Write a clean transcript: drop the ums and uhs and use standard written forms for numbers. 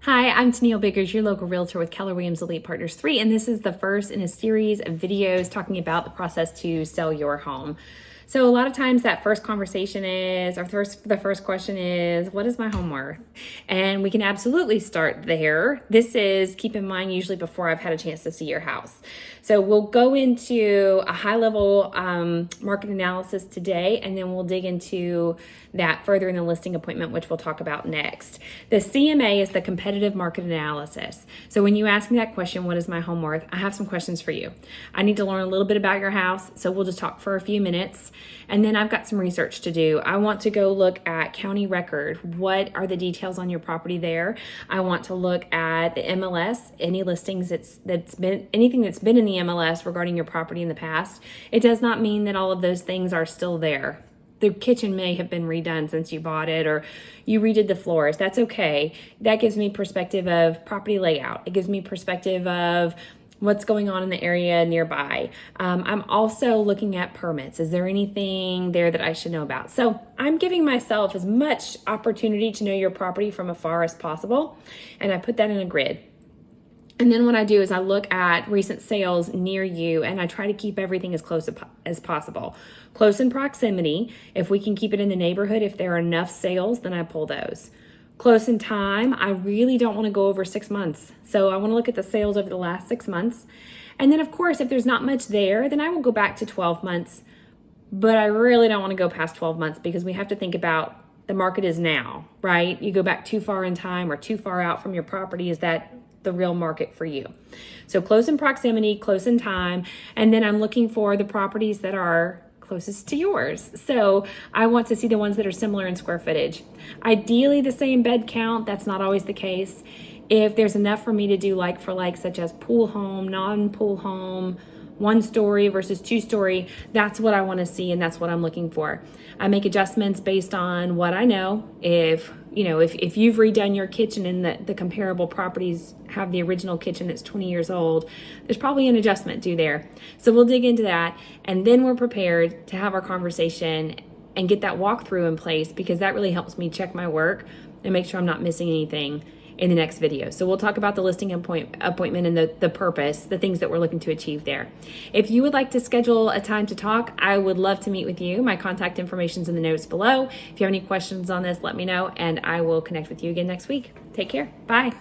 Hi, I'm Tennille Biggers, your local realtor with Keller Williams Elite Partners 3, and this is the first in a series of videos talking about the process to sell your home. So a lot of times that first conversation is, or the first question is, what is my home worth? And we can absolutely start there. This is, keep in mind, usually before I've had a chance to see your house. So we'll go into a high-level market analysis today, and then we'll dig into that further in the listing appointment, which we'll talk about next. The CMA is the competitive market analysis. So when you ask me that question, what is my home worth? I have some questions for you. I need to learn a little bit about your house, so we'll just talk for a few minutes. And then I've got some research to do. I want to go look at county record. What are the details on your property there? I want to look at the MLS, any listings anything that's been in the MLS regarding your property in the past. It does not mean that all of those things are still there. The kitchen may have been redone since you bought it, or you redid the floors. That's okay. That gives me perspective of property layout. It gives me perspective of what's going on in the area nearby. I'm also looking at permits. Is there anything there that I should know about? So I'm giving myself as much opportunity to know your property from afar as possible, and I put that in a grid. And then what I do is I look at recent sales near you, and I try to keep everything as close as possible. Close in proximity. If we can keep it in the neighborhood, if there are enough sales, then I pull those. Close in time, I really don't want to go over 6 months. So I want to look at the sales over the last 6 months. And then of course, if there's not much there, then I will go back to 12 months. But I really don't want to go past 12 months because we have to think about the market is now, right? You go back too far in time or too far out from your property, is that the real market for you? So close in proximity, close in time, and then I'm looking for the properties that are closest to yours. So I want to see the ones that are similar in square footage. Ideally the same bed count. That's not always the case. If there's enough for me to do like for like, such as pool home, non-pool home, 1-story versus 2-story, that's what I want to see, and that's what I'm looking for. I make adjustments based on what I know. If you've redone your kitchen and the comparable properties have the original kitchen that's 20 years old, there's probably an adjustment due there. So we'll dig into that, and then we're prepared to have our conversation and get that walkthrough in place, because that really helps me check my work and make sure I'm not missing anything in the next video. So we'll talk about the listing appointment and the purpose, the things that we're looking to achieve there. If you would like to schedule a time to talk, I would love to meet with you. My contact information is in the notes below. If you have any questions on this, let me know, and I will connect with you again next week. Take care. Bye.